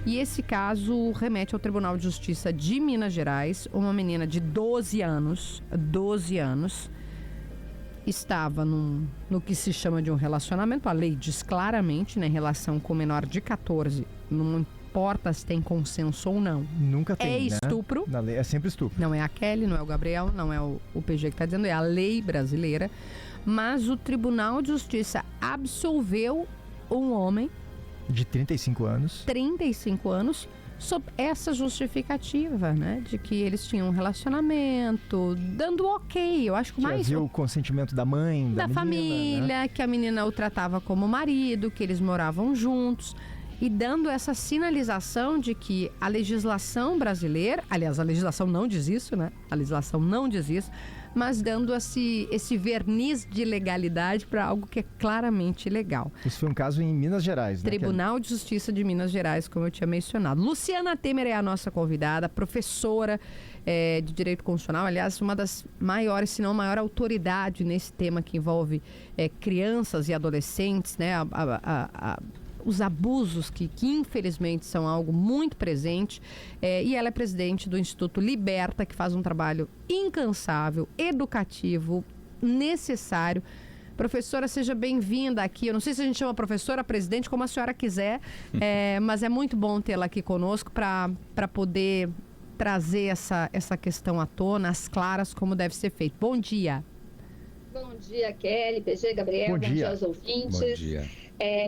E esse caso remete ao Tribunal de Justiça de Minas Gerais. Uma menina de 12 anos, estava no que se chama de um relacionamento. A lei diz claramente, né, relação com menor de 14, não importa se tem consenso ou não. Nunca tem, é estupro. Na lei é sempre estupro. Não é a Kelly, não é o Gabriel, não é o PG que está dizendo, é a lei brasileira. Mas o Tribunal de Justiça absolveu um homem de 35 anos, sob essa justificativa, né? De que eles tinham um relacionamento, dando ok. Eu acho que mais... havia o consentimento da mãe, da menina, família, né? Que a menina o tratava como marido, que eles moravam juntos. E dando essa sinalização de que a legislação brasileira... Aliás, a legislação não diz isso, né? A legislação não diz isso. Mas dando esse verniz de legalidade para algo que é claramente legal. Isso foi um caso em Minas Gerais, né? Tribunal de Justiça de Minas Gerais, como eu tinha mencionado. Luciana Temer é a nossa convidada, professora de Direito Constitucional. Aliás, uma das maiores, se não a maior autoridade nesse tema que envolve crianças e adolescentes, né? Os abusos que infelizmente são algo muito presente, e ela é presidente do Instituto Liberta, que faz um trabalho incansável, educativo, necessário. Professora, seja bem-vinda aqui. Eu não sei se a gente chama professora, presidente, como a senhora quiser, mas é muito bom tê-la aqui conosco para poder trazer essa questão à tona, às claras, como deve ser feito. Bom dia. Bom dia, Kelly, PG, Gabriel, bom dia aos ouvintes. Bom dia.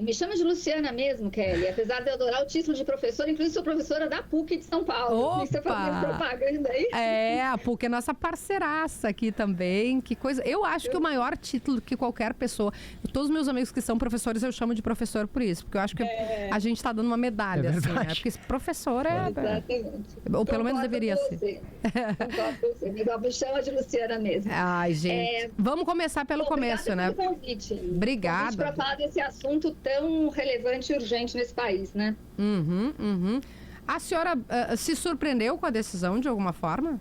Me chama de Luciana mesmo, Kelly, apesar de eu adorar o título de professora, inclusive sou professora da PUC de São Paulo. Você fazendo propaganda aí? A PUC é nossa parceiraça aqui também, que coisa. Eu acho que o maior título que qualquer pessoa, todos os meus amigos que são professores, eu chamo de professor por isso, porque eu acho que a gente está dando uma medalha, assim, né? Porque professor Exatamente. Ou pelo menos deveria ser. Concordo com você, me chama de Luciana mesmo. Ai, gente, vamos começar pelo começo, né? Convite. Obrigada. Para falar desse assunto tão relevante e urgente nesse país, né? A senhora se surpreendeu com a decisão de alguma forma?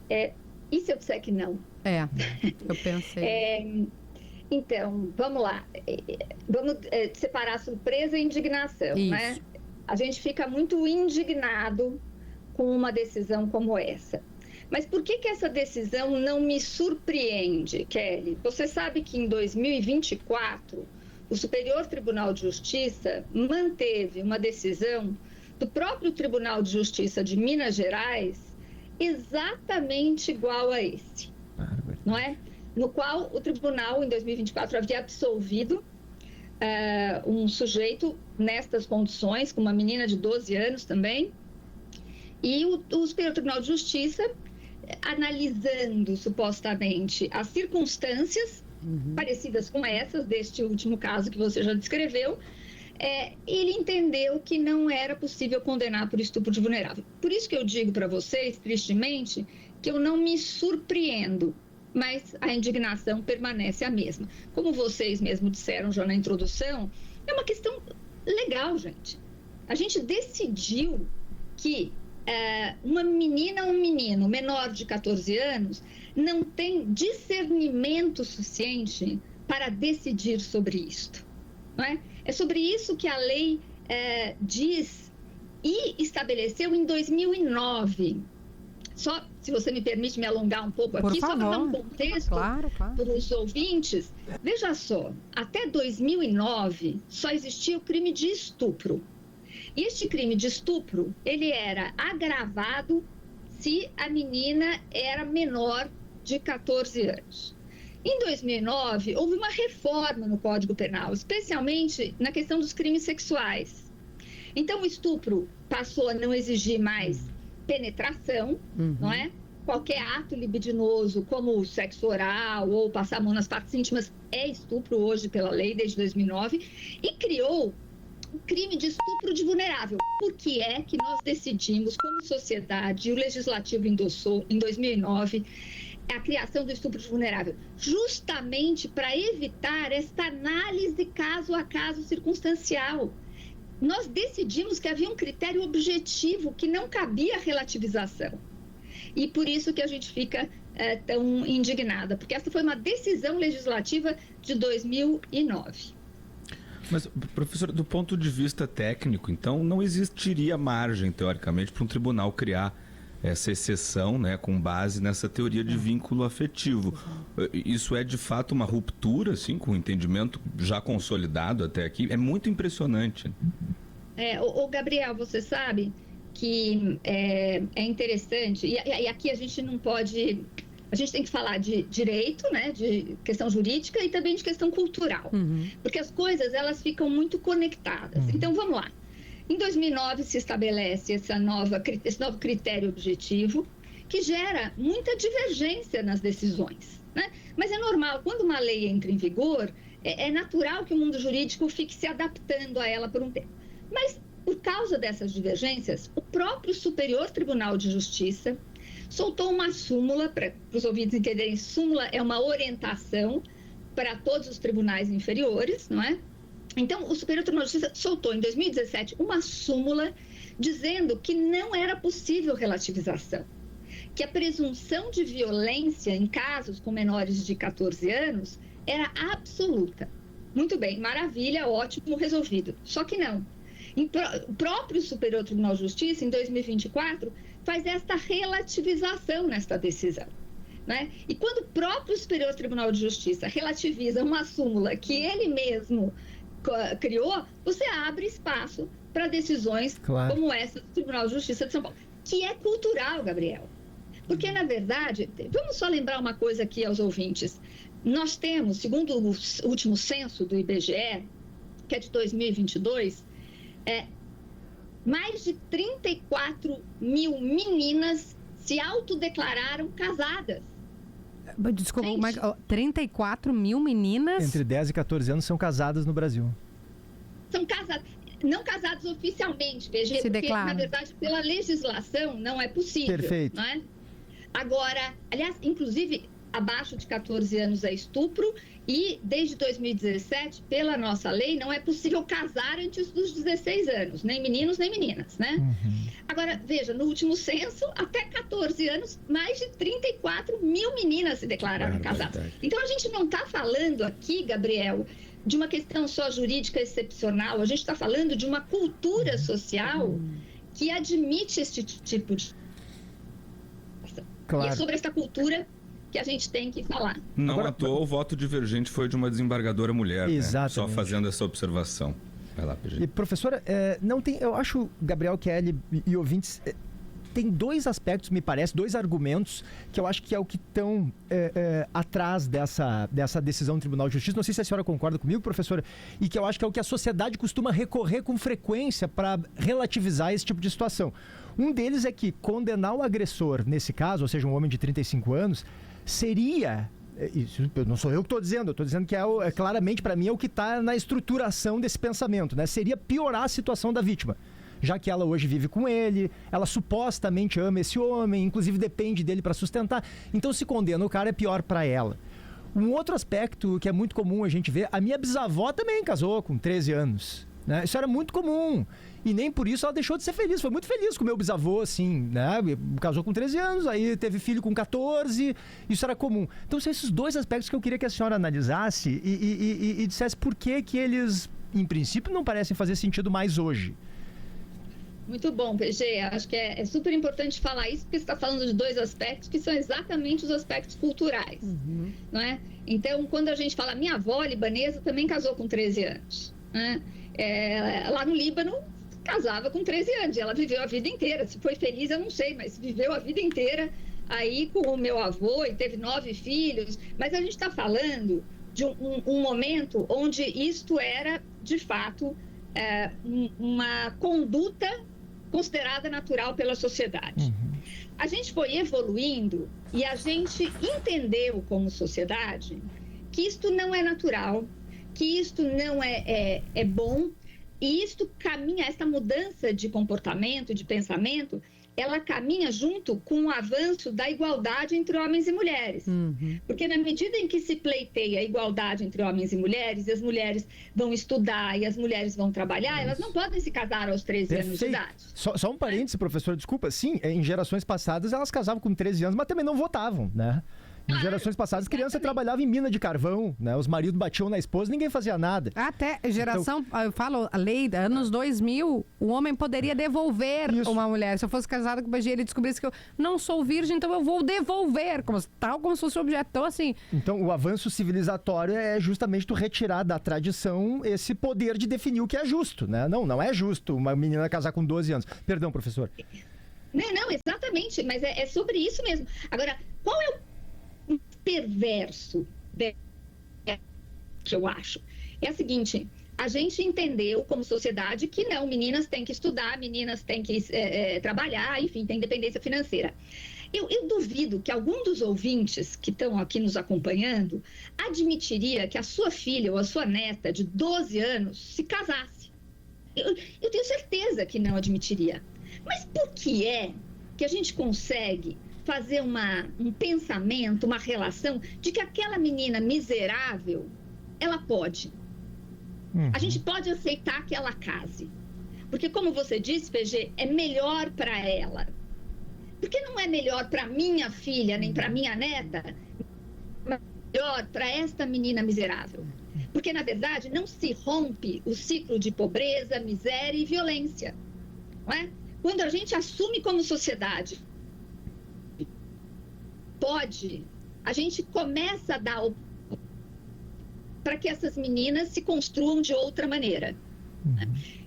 E se eu disser que não? Eu pensei. Então, vamos lá. Vamos separar surpresa e indignação, né? A gente fica muito indignado com uma decisão como essa. Mas por que essa decisão não me surpreende, Kelly? Você sabe que em 2024, o Superior Tribunal de Justiça manteve uma decisão do próprio Tribunal de Justiça de Minas Gerais exatamente igual a esse, não é? No qual o tribunal, em 2024, havia absolvido um sujeito nestas condições, com uma menina de 12 anos também, e o Superior Tribunal de Justiça, analisando supostamente as circunstâncias parecidas com essas deste último caso que você já descreveu, ele entendeu que não era possível condenar por estupro de vulnerável. Por isso que eu digo para vocês, tristemente, que eu não me surpreendo, mas a indignação permanece a mesma. Como vocês mesmo disseram já na introdução, é uma questão legal, gente. A gente decidiu que uma menina ou um menino menor de 14 anos não tem discernimento suficiente para decidir sobre isto, não é? É sobre isso que a lei diz e estabeleceu em 2009. Só, se você me permite me alongar um pouco aqui, só para dar um contexto para os ouvintes. Veja só, até 2009 só existia o crime de estupro. E este crime de estupro, ele era agravado se a menina era menor de 14 anos. Em 2009, houve uma reforma no Código Penal, especialmente na questão dos crimes sexuais. Então, o estupro passou a não exigir mais penetração, não é? Qualquer ato libidinoso, como o sexo oral ou passar a mão nas partes íntimas, é estupro hoje pela lei, desde 2009, e criou o crime de estupro de vulnerável. Por que é que nós decidimos, como sociedade, e o Legislativo endossou em 2009, a criação do estupro de vulnerável? Justamente para evitar esta análise caso a caso circunstancial. Nós decidimos que havia um critério objetivo que não cabia relativização. E por isso que a gente fica tão indignada, porque essa foi uma decisão legislativa de 2009. Mas, professor, do ponto de vista técnico, então, não existiria margem, teoricamente, para um tribunal criar essa exceção, né, com base nessa teoria de vínculo afetivo. Isso é, de fato, uma ruptura, assim, com o entendimento já consolidado até aqui? É muito impressionante. Gabriel, você sabe que é interessante, e aqui a gente não pode... A gente tem que falar de direito, né, de questão jurídica e também de questão cultural, porque as coisas elas ficam muito conectadas. Então, vamos lá. Em 2009 se estabelece esse novo critério objetivo, que gera muita divergência nas decisões, né? Mas é normal, quando uma lei entra em vigor, é natural que o mundo jurídico fique se adaptando a ela por um tempo. Mas, por causa dessas divergências, o próprio Superior Tribunal de Justiça soltou uma súmula, para os ouvintes entenderem, súmula é uma orientação para todos os tribunais inferiores, não é? Então, o Superior Tribunal de Justiça soltou em 2017 uma súmula dizendo que não era possível relativização, que a presunção de violência em casos com menores de 14 anos era absoluta. Muito bem, maravilha, ótimo, resolvido. Só que não. O próprio Superior Tribunal de Justiça, em 2024, faz esta relativização nesta decisão, né? E quando o próprio Superior Tribunal de Justiça relativiza uma súmula que ele mesmo criou, você abre espaço para decisões como essa do Tribunal de Justiça de São Paulo, que é cultural, Gabriel. Porque, na verdade, vamos só lembrar uma coisa aqui aos ouvintes. Nós temos, segundo o último censo do IBGE, que é de 2022, mais de 34 mil meninas se autodeclararam casadas. Desculpa, mas 34 mil meninas? Entre 10 e 14 anos são casadas no Brasil. São casadas, não casadas oficialmente, PG, porque, na verdade, pela legislação não é possível. Perfeito. Não é? Agora, aliás, inclusive, abaixo de 14 anos é estupro e, desde 2017, pela nossa lei, não é possível casar antes dos 16 anos, nem meninos nem meninas, né? Agora, veja, no último censo, até 14 anos, mais de 34 mil meninas se declararam casadas. Então, a gente não está falando aqui, Gabriel, de uma questão só jurídica excepcional, a gente está falando de uma cultura social que admite esse tipo de... E é sobre essa cultura que a gente tem que falar. Não à toa, o voto divergente foi de uma desembargadora mulher, né? Só fazendo essa observação. Vai lá, PG. E, professora, não tem, eu acho, Gabriel, Kelly e ouvintes, tem dois aspectos, me parece, dois argumentos que eu acho que é o que estão atrás dessa decisão do Tribunal de Justiça. Não sei se a senhora concorda comigo, professora, e que eu acho que é o que a sociedade costuma recorrer com frequência para relativizar esse tipo de situação. Um deles é que condenar o agressor, nesse caso, ou seja, um homem de 35 anos, seria... Isso não sou eu que estou dizendo, eu estou dizendo que claramente, para mim, é o que está na estruturação desse pensamento, né? Seria piorar a situação da vítima, já que ela hoje vive com ele, ela supostamente ama esse homem, inclusive depende dele para sustentar. Então, se condena o cara, é pior para ela. Um outro aspecto que é muito comum a gente ver, a minha bisavó também casou com 13 anos. Né? Isso era muito comum. E nem por isso ela deixou de ser feliz. Foi muito feliz com o meu bisavô, assim, né? Casou com 13 anos, aí teve filho com 14. Isso era comum. Então, são esses dois aspectos que eu queria que a senhora analisasse e dissesse por que eles, em princípio, não parecem fazer sentido mais hoje. Muito bom, PG. Acho que é super importante falar isso, porque você está falando de dois aspectos que são exatamente os aspectos culturais. Não é? Então, quando a gente fala... Minha avó libanesa também casou com 13 anos. Né? Lá no Líbano, casava com 13 anos. Ela viveu a vida inteira. Se foi feliz, eu não sei, mas viveu a vida inteira aí com o meu avô e teve 9 filhos. Mas a gente está falando de um momento onde isto era, de fato, uma conduta considerada natural pela sociedade. A gente foi evoluindo e a gente entendeu como sociedade que isto não é natural, que isto não é bom, e isto caminha, essa mudança de comportamento, de pensamento, ela caminha junto com o avanço da igualdade entre homens e mulheres. Porque na medida em que se pleiteia a igualdade entre homens e as mulheres vão estudar e as mulheres vão trabalhar, elas não podem se casar aos 13 anos de idade. Só um parêntese, professor, desculpa. Sim, em gerações passadas elas casavam com 13 anos, mas também não votavam, né? Em gerações passadas, criança trabalhava em mina de carvão, né? Os maridos batiam na esposa, ninguém fazia nada. Até geração, eu falo, a lei, anos 2000, o homem poderia devolver uma mulher. Se eu fosse casada com o BG, ele descobrisse que eu não sou virgem, então eu vou devolver, tal como se fosse objeto. Então, assim... Então, o avanço civilizatório é justamente tu retirar da tradição esse poder de definir o que é justo, né? Não é justo uma menina casar com 12 anos. Perdão, professor. Não, exatamente, mas é sobre isso mesmo. Agora, qual é o perverso que eu acho? É a seguinte, a gente entendeu como sociedade que não, meninas têm que estudar, meninas têm que trabalhar, enfim, tem independência financeira. Eu duvido que algum dos ouvintes que estão aqui nos acompanhando admitiria que a sua filha ou a sua neta de 12 anos se casasse. Eu tenho certeza que não admitiria. Mas por que é que a gente consegue fazer um pensamento, uma relação de que aquela menina miserável, ela pode? A gente pode aceitar que ela case. Porque, como você disse, PG, é melhor para ela. Por que não é melhor para minha filha, nem para minha neta? Melhor para esta menina miserável. Porque, na verdade, não se rompe o ciclo de pobreza, miséria e violência. Não é? Quando a gente assume como sociedade, a gente começa a dar para que essas meninas se construam de outra maneira.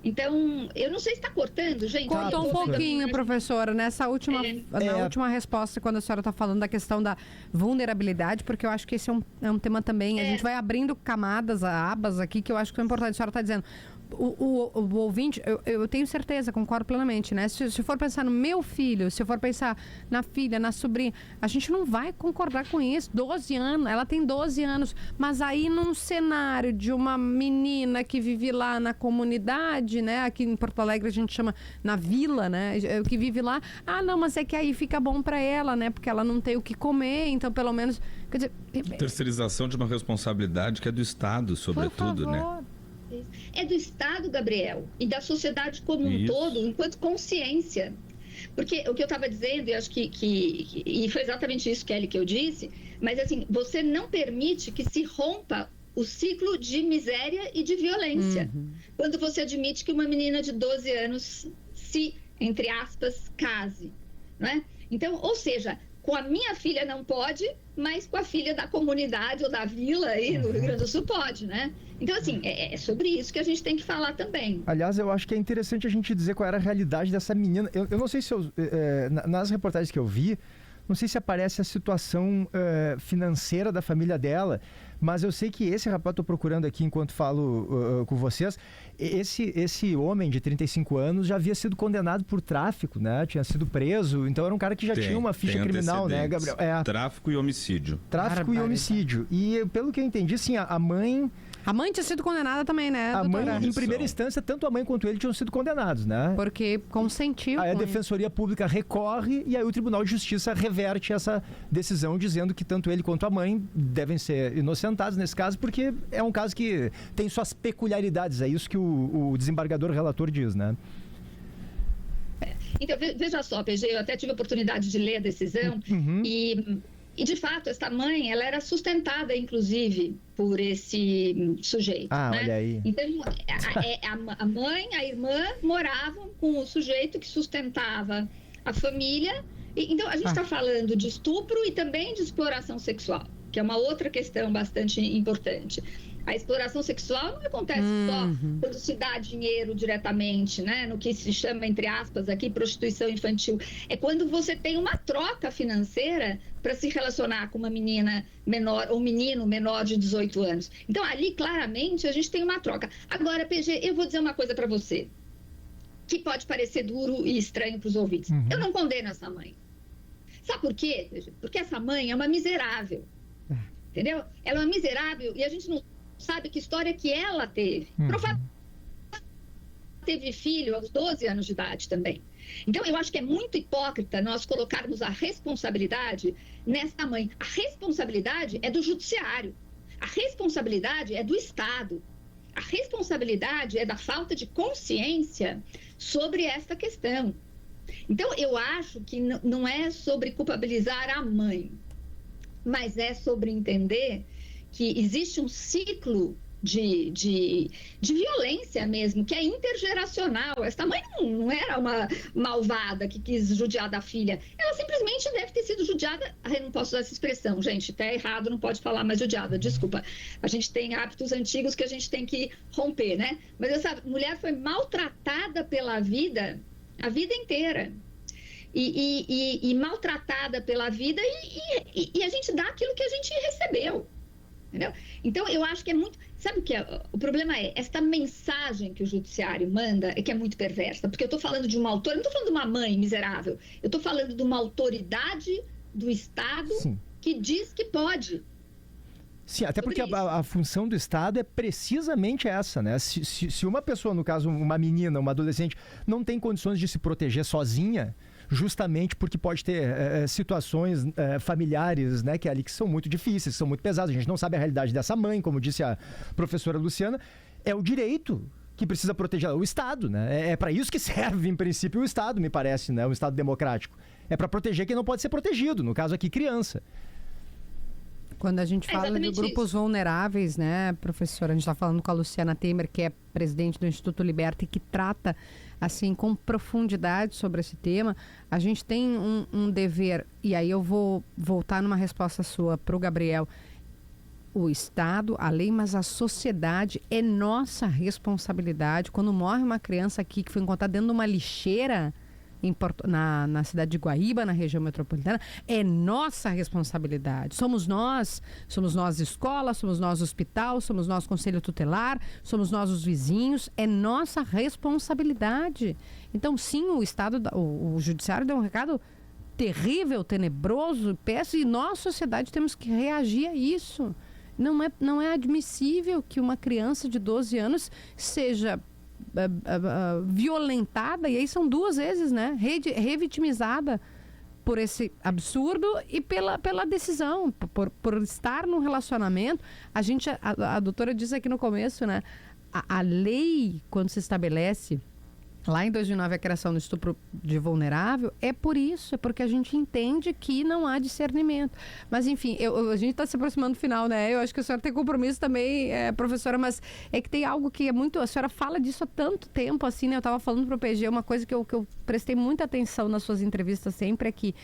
Então, eu não sei se está cortando, gente. Cortou um pouquinho, professora, nessa última, na última resposta, quando a senhora está falando da questão da vulnerabilidade, porque eu acho que esse é um tema também. A gente vai abrindo camadas, abas aqui, que eu acho que é importante. A senhora está dizendo... O ouvinte, eu tenho certeza, concordo plenamente, né? Se for pensar no meu filho, se for pensar na filha, na sobrinha, a gente não vai concordar com isso. 12 anos, ela tem 12 anos, mas aí num cenário de uma menina que vive lá na comunidade, né? Aqui em Porto Alegre a gente chama na vila, né? Que vive lá, não, mas é que aí fica bom pra ela, né? Porque ela não tem o que comer, então pelo menos... Quer dizer, terceirização de uma responsabilidade que é do Estado, sobretudo, né? É do Estado, Gabriel, e da sociedade como um todo, enquanto consciência. Porque o que eu estava dizendo, e acho e foi exatamente isso, Kelly, que eu disse, mas assim, você não permite que se rompa o ciclo de miséria e de violência. Quando você admite que uma menina de 12 anos se, entre aspas, case. Não é? Então, ou seja, com a minha filha não pode, mas com a filha da comunidade ou da vila aí no Rio Grande do Sul pode, né? Então, assim, é sobre isso que a gente tem que falar também. Aliás, eu acho que é interessante a gente dizer qual era a realidade dessa menina. Eu não sei se nas reportagens que eu vi, não sei se aparece a situação financeira da família dela, mas eu sei que esse rapaz, estou procurando aqui enquanto falo com vocês, esse homem de 35 anos já havia sido condenado por tráfico, né? Tinha sido preso, então era um cara que já tinha uma ficha criminal, né, Gabriel? Tráfico e homicídio. Tráfico e homicídio. E pelo que eu entendi, assim, a mãe... A mãe tinha sido condenada também, né, a doutora? Mãe, em primeira instância, tanto a mãe quanto ele tinham sido condenados, né? Porque consentiu. Aí a Defensoria Pública recorre e aí o Tribunal de Justiça reverte essa decisão, dizendo que tanto ele quanto a mãe devem ser inocentados nesse caso, porque é um caso que tem suas peculiaridades. É isso que o desembargador relator diz, né? Então, veja só, PG, eu até tive a oportunidade de ler a decisão e, de fato, essa mãe, ela era sustentada, inclusive, por esse sujeito. Né? Olha aí. Então, a mãe, a irmã moravam com o sujeito que sustentava a família. Então, a gente está falando de estupro e também de exploração sexual, que é uma outra questão bastante importante. A exploração sexual não acontece só quando se dá dinheiro diretamente, né? No que se chama, entre aspas, aqui, prostituição infantil. É quando você tem uma troca financeira para se relacionar com uma menina menor ou menino menor de 18 anos. Então, ali, claramente, a gente tem uma troca. Agora, PG, eu vou dizer uma coisa para você, que pode parecer duro e estranho para os ouvintes. Eu não condeno essa mãe. Sabe por quê, PG? Porque essa mãe é uma miserável. Entendeu? Ela é uma miserável e a gente não sabe que história que ela teve. Provavelmente teve filho aos 12 anos de idade também. Então, eu acho que é muito hipócrita nós colocarmos a responsabilidade nessa mãe. A responsabilidade é do judiciário. A responsabilidade é do Estado. A responsabilidade é da falta de consciência sobre esta questão. Então, eu acho que não é sobre culpabilizar a mãe. mas é sobre entender que existe um ciclo de violência mesmo, que é intergeracional. Essa mãe não era uma malvada que quis judiar da filha. Ela simplesmente deve ter sido judiada. Eu não posso usar essa expressão, gente, tá errado, não pode falar mais judiada, desculpa. A gente tem hábitos antigos que a gente tem que romper, né? Mas essa mulher foi maltratada pela vida a vida inteira. E maltratada pela vida e a gente dá aquilo que a gente recebeu. Entendeu? Então, eu acho que é muito... Sabe o que é? O problema é, esta mensagem que o judiciário manda é que é muito perversa, porque eu estou falando de uma autora, não estou falando de uma mãe miserável, eu estou falando de uma autoridade do Estado Sim. que diz que pode. Sim, até porque a função do Estado é precisamente essa, né? Se uma pessoa, no caso, uma menina, uma adolescente, não tem condições de se proteger sozinha, justamente porque pode ter situações familiares, né, que ali que são muito difíceis, são muito pesadas. A gente não sabe a realidade dessa mãe, como disse a professora Luciana. É o direito que precisa proteger o Estado, né? É para isso que serve, em princípio, o Estado, me parece, né? O Estado democrático. É para proteger quem não pode ser protegido, no caso aqui, criança. Quando a gente fala de grupos vulneráveis, né, professora? A gente está falando com a Luciana Temer, que é presidente do Instituto Liberta e que trata, assim, com profundidade sobre esse tema. A gente tem um dever, e aí eu vou voltar numa resposta sua para o Gabriel. O Estado, a lei, mas a sociedade é nossa responsabilidade. Quando morre uma criança aqui que foi encontrada dentro de uma lixeira na cidade de Guaíba, na região metropolitana, é nossa responsabilidade. Somos nós escola, somos nós hospital, somos nós conselho tutelar, somos nós os vizinhos, é nossa responsabilidade. Então, sim, o Estado, o Judiciário deu um recado terrível, tenebroso, péssimo, e nós, sociedade, temos que reagir a isso. Não é admissível que uma criança de 12 anos seja violentada, e aí são 2 vezes, né? Revitimizada por esse absurdo e pela decisão, por estar num relacionamento. A doutora disse aqui no começo, né? A lei, quando se estabelece lá em 2009 a criação do estupro de vulnerável, é por isso, é porque a gente entende que não há discernimento. Mas, enfim, a gente está se aproximando do final, né? Eu acho que a senhora tem compromisso também, professora, mas é que tem algo que é muito... A senhora fala disso há tanto tempo, assim, né? Eu estava falando para o PG, uma coisa que eu prestei muita atenção nas suas entrevistas sempre é que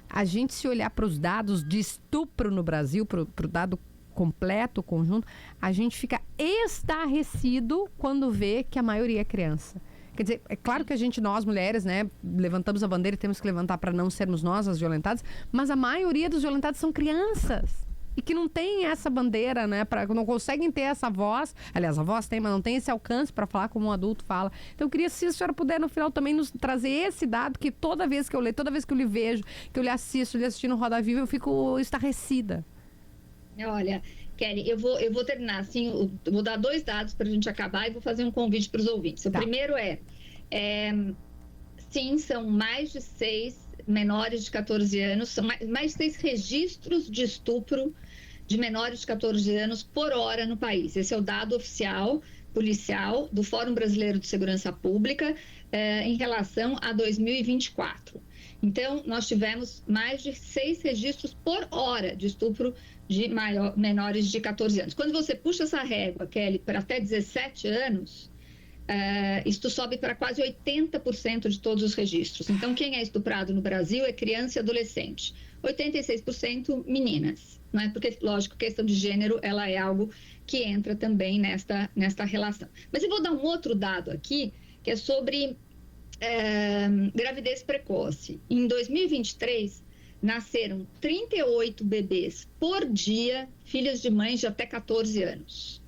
a gente, se olhar para os dados de estupro no Brasil, para o dado completo, conjunto, a gente fica estarrecido quando vê que a maioria é criança. Quer dizer, é claro que nós mulheres, né, levantamos a bandeira e temos que levantar para não sermos nós as violentadas, mas a maioria dos violentados são crianças e que não tem essa bandeira, né, não conseguem ter essa voz. Aliás, a voz tem, mas não tem esse alcance para falar como um adulto fala. Então, eu queria, se a senhora puder, no final também nos trazer esse dado, que toda vez que eu leio, toda vez que eu lhe vejo, que eu lhe assisto no Roda Viva, eu fico estarrecida. Olha, Kelly, eu vou terminar assim, eu vou dar 2 dados para a gente acabar e vou fazer um convite para os ouvintes. O primeiro sim, são mais de 6 menores de 14 anos, são mais de 6 registros de estupro de menores de 14 anos por hora no país. Esse é o dado oficial policial do Fórum Brasileiro de Segurança Pública em relação a 2024. Então, nós tivemos mais de 6 registros por hora de estupro de menores de 14 anos. Quando você puxa essa régua, Kelly, para até 17 anos, isto sobe para quase 80% de todos os registros. Então, quem é estuprado no Brasil é criança e adolescente. 86% meninas, não é? Porque, lógico, questão de gênero, ela é algo que entra também nesta relação. Mas eu vou dar um outro dado aqui, que é sobre gravidez precoce. Em 2023, nasceram 38 bebês por dia, filhas de mães de até 14 anos.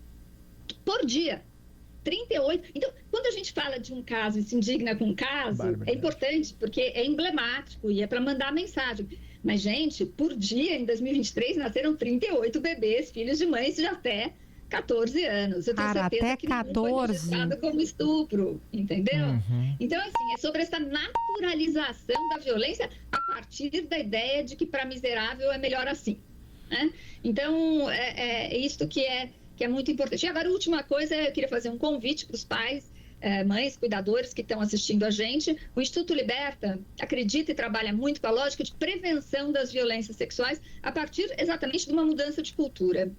Por dia. 38. Então, quando a gente fala de um caso e se indigna com um caso, é importante, porque é emblemático e é para mandar a mensagem. Mas, gente, por dia, em 2023, nasceram 38 bebês, filhos de mães de até 14 anos. Eu tenho certeza até que 14. não foi registrado como estupro, entendeu? Então, assim, é sobre essa naturalização da violência a partir da ideia de que para miserável é melhor assim, né? Então, é isto que é muito importante. E agora, a última coisa, eu queria fazer um convite para os pais mães, cuidadores que estão assistindo a gente. O Instituto Liberta acredita e trabalha muito com a lógica de prevenção das violências sexuais a partir exatamente de uma mudança de cultura.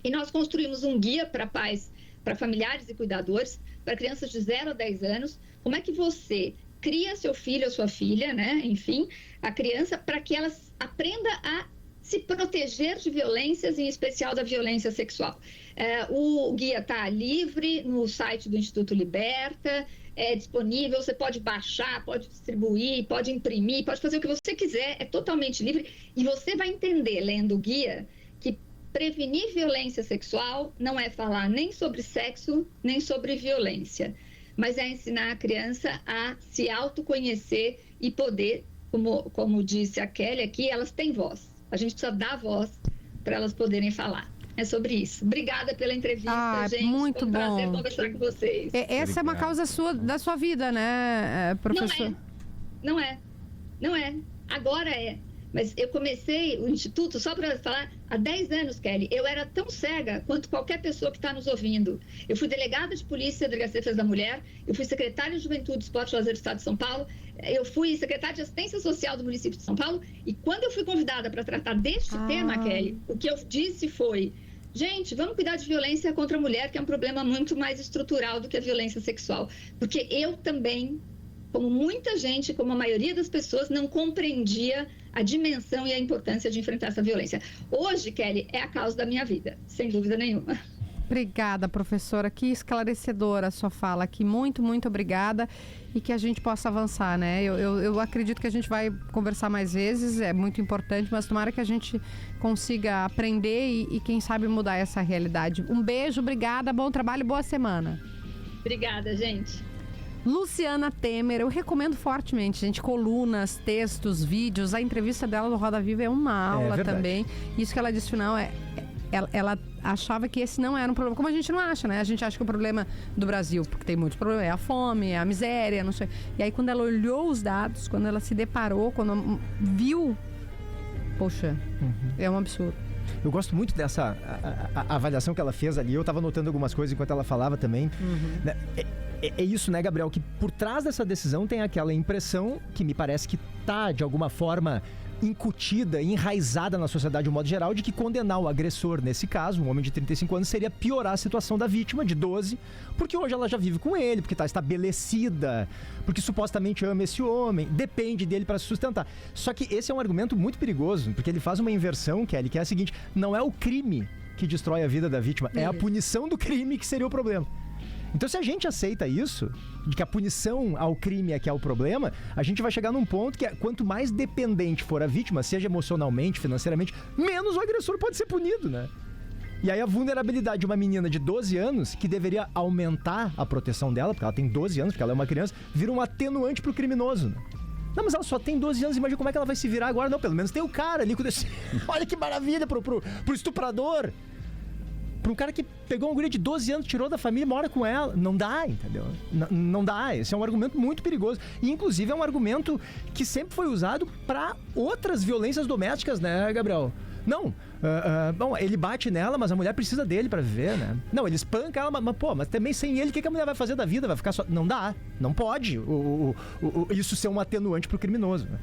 E nós construímos um guia para pais, para familiares e cuidadores, para crianças de 0 a 10 anos, como é que você cria seu filho ou sua filha, né? Enfim, a criança, para que ela aprenda a se proteger de violências, em especial da violência sexual. O guia está livre no site do Instituto Liberta, é disponível, você pode baixar, pode distribuir, pode imprimir, pode fazer o que você quiser, é totalmente livre. E você vai entender, lendo o guia, que prevenir violência sexual não é falar nem sobre sexo, nem sobre violência, mas é ensinar a criança a se autoconhecer e poder, como disse a Kelly aqui, elas têm voz. A gente precisa dar voz para elas poderem falar. É sobre isso. Obrigada pela entrevista, gente. Muito Foi um prazer bom conversar com vocês. Essa é uma causa da sua vida, né, professor? Não é. Agora é. Mas eu comecei o Instituto, só para falar, há 10 anos, Kelly. Eu era tão cega quanto qualquer pessoa que está nos ouvindo. Eu fui delegada de polícia da Delegacia de Defesa da Mulher, eu fui secretária de Juventude, Esporte e Lazer do Estado de São Paulo, eu fui secretária de Assistência Social do município de São Paulo, e quando eu fui convidada para tratar deste tema, Kelly, o que eu disse foi: gente, vamos cuidar de violência contra a mulher, que é um problema muito mais estrutural do que a violência sexual. Porque eu também, como muita gente, como a maioria das pessoas, não compreendia a dimensão e a importância de enfrentar essa violência. Hoje, Kelly, é a causa da minha vida, sem dúvida nenhuma. Obrigada, professora. Que esclarecedora a sua fala aqui. Muito, muito obrigada. E que a gente possa avançar, né? Eu acredito que a gente vai conversar mais vezes, é muito importante, mas tomara que a gente consiga aprender e quem sabe, mudar essa realidade. Um beijo, obrigada, bom trabalho, boa semana. Obrigada, gente. Luciana Temer, eu recomendo fortemente, gente, colunas, textos, vídeos, a entrevista dela no Roda Viva é uma aula também. Isso que ela disse no final ela achava que esse não era um problema, como a gente não acha, né? A gente acha que o problema do Brasil, porque tem muitos problemas, é a fome, é a miséria, não sei. E aí quando ela olhou os dados, quando ela se deparou, quando viu, poxa, é um absurdo. Eu gosto muito dessa a avaliação que ela fez ali. Eu estava anotando algumas coisas enquanto ela falava também. É isso, né, Gabriel? Que por trás dessa decisão tem aquela impressão que me parece que tá, de alguma forma, incutida, enraizada na sociedade de um modo geral, de que condenar o agressor, nesse caso, um homem de 35 anos, seria piorar a situação da vítima, de 12, porque hoje ela já vive com ele, porque está estabelecida, porque supostamente ama esse homem, depende dele para se sustentar. Só que esse é um argumento muito perigoso, porque ele faz uma inversão, Kelly, que é a seguinte: não é o crime que destrói a vida da vítima, é a punição do crime que seria o problema. Então, se a gente aceita isso, de que a punição ao crime é que é o problema, a gente vai chegar num ponto que quanto mais dependente for a vítima, seja emocionalmente, financeiramente, menos o agressor pode ser punido, né? E aí a vulnerabilidade de uma menina de 12 anos, que deveria aumentar a proteção dela, porque ela tem 12 anos, porque ela é uma criança, vira um atenuante pro criminoso, né? Não, mas ela só tem 12 anos, imagina como é que ela vai se virar agora. Não, pelo menos tem o cara ali com esse... Olha que maravilha pro estuprador. Para um cara que pegou uma guria de 12 anos, tirou da família e mora com ela. Não dá, entendeu? Não dá. Esse é um argumento muito perigoso. E, inclusive, é um argumento que sempre foi usado para outras violências domésticas, né, Gabriel? Não. Bom, ele bate nela, mas a mulher precisa dele para viver, né? Não, ele espanca ela, mas também sem ele, o que a mulher vai fazer da vida? Vai ficar só... Não dá. Não pode isso ser um atenuante pro criminoso, né?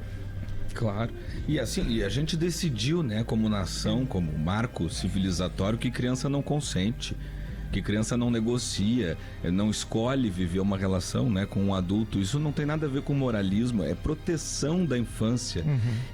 Claro. E assim, a gente decidiu, né, como nação, como marco civilizatório, que criança não consente, que criança não negocia, não escolhe viver uma relação, né, com um adulto. Isso não tem nada a ver com moralismo, é proteção da infância.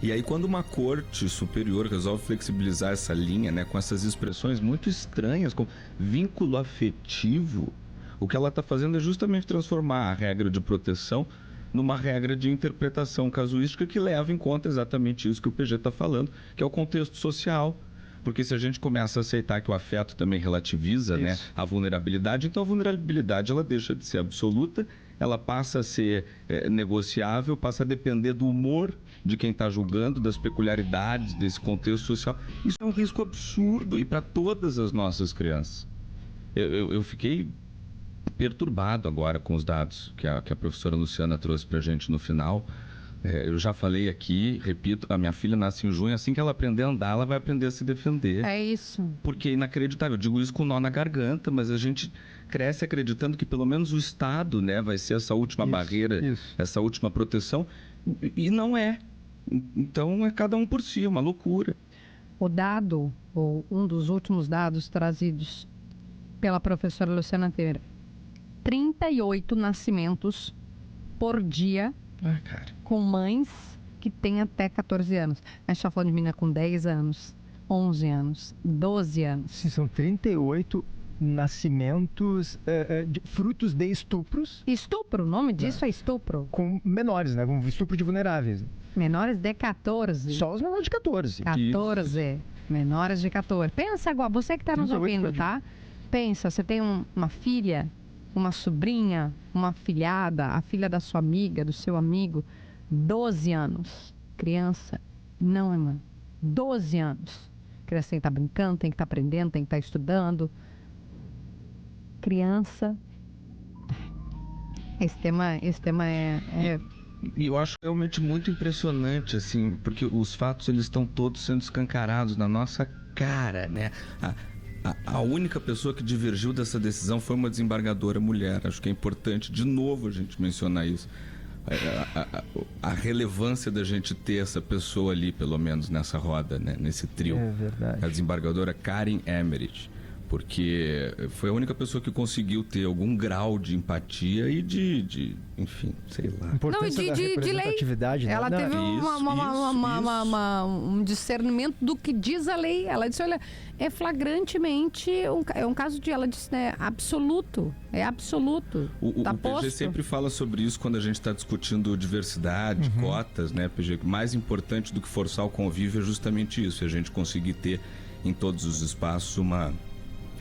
E aí, quando uma corte superior resolve flexibilizar essa linha, né, com essas expressões muito estranhas, como vínculo afetivo, o que ela está fazendo é justamente transformar a regra de proteção numa regra de interpretação casuística que leva em conta exatamente isso que o PG está falando, que é o contexto social. Porque se a gente começa a aceitar que o afeto também relativiza, né, a vulnerabilidade, então a vulnerabilidade ela deixa de ser absoluta, ela passa a ser negociável, passa a depender do humor de quem está julgando, das peculiaridades desse contexto social. Isso é um risco absurdo e para todas as nossas crianças. Eu fiquei perturbado agora com os dados que a professora Luciana trouxe para a gente no final. Eu já falei aqui, repito, a minha filha nasce em junho, assim que ela aprender a andar, ela vai aprender a se defender. É isso. Porque é inacreditável, eu digo isso com nó na garganta, mas a gente cresce acreditando que pelo menos o Estado, né, vai ser essa última barreira, essa última proteção, e não é. Então é cada um por si, uma loucura. O dado, ou um dos últimos dados trazidos pela professora Luciana Temer, 38 nascimentos por dia com mães que têm até 14 anos. A gente está falando de menina com 10 anos, 11 anos, 12 anos. Sim, são 38 nascimentos frutos de estupros. Estupro, o nome disso é estupro. Com menores, né? Com estupro de vulneráveis. Menores de 14. Só os menores de 14. 14. Menores de 14. Pensa agora, você que está nos ouvindo, tá? Pensa, você tem uma filha, uma sobrinha, uma filhada, a filha da sua amiga, do seu amigo, 12 anos. Criança não é mãe. 12 anos. Criança tem que estar brincando, tem que estar aprendendo, tem que estar estudando. Criança. Esse tema é... E eu acho realmente muito impressionante, assim, porque os fatos eles estão todos sendo escancarados na nossa cara, né? A única pessoa que divergiu dessa decisão foi uma desembargadora mulher. Acho que é importante, de novo, a gente mencionar isso. A relevância da gente ter essa pessoa ali, pelo menos nessa roda, né? Nesse trio. É verdade. A desembargadora Karen Emmerich. Porque foi a única pessoa que conseguiu ter algum grau de empatia e enfim, sei lá. Importância da representatividade, lei. Né? Ela teve um discernimento do que diz a lei. Ela disse, olha, é flagrantemente, é um caso de, ela disse, né, absoluto. É absoluto. O PG sempre fala sobre isso quando a gente está discutindo diversidade, cotas, né, PG? Mais importante do que forçar o convívio é justamente isso, a gente conseguir ter em todos os espaços uma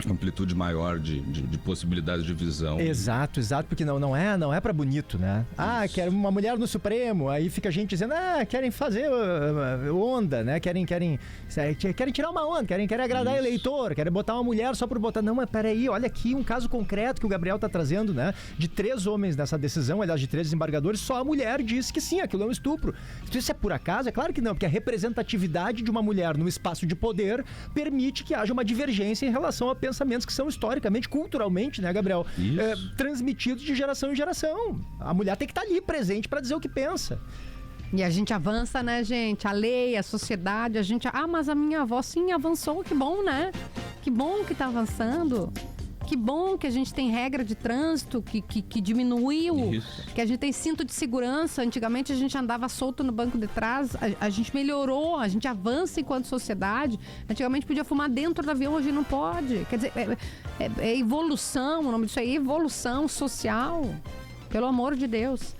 amplitude maior de possibilidades de visão. Exato, porque não é pra bonito, né? Ah, quer uma mulher no Supremo, aí fica a gente dizendo, querem fazer onda, né? Querem tirar uma onda, querem agradar o eleitor, querem botar uma mulher só por botar. Não, mas peraí, olha aqui um caso concreto que o Gabriel tá trazendo, né? De 3 homens nessa decisão, aliás, de 3 desembargadores, só a mulher disse que sim, aquilo é um estupro. Isso é por acaso? É claro que não, porque a representatividade de uma mulher no espaço de poder permite que haja uma divergência em relação a pensamentos que são historicamente, culturalmente, né, Gabriel? Transmitidos de geração em geração. A mulher tem que estar ali presente para dizer o que pensa. E a gente avança, né, gente? A lei, a sociedade, a gente... mas a minha avó sim avançou, que bom, né? Que bom que tá avançando. Que bom que a gente tem regra de trânsito que diminuiu, que a gente tem cinto de segurança. Antigamente a gente andava solto no banco de trás, a gente melhorou, a gente avança enquanto sociedade. Antigamente podia fumar dentro do avião, hoje não pode. Quer dizer, é evolução, o nome disso aí é evolução social. Pelo amor de Deus.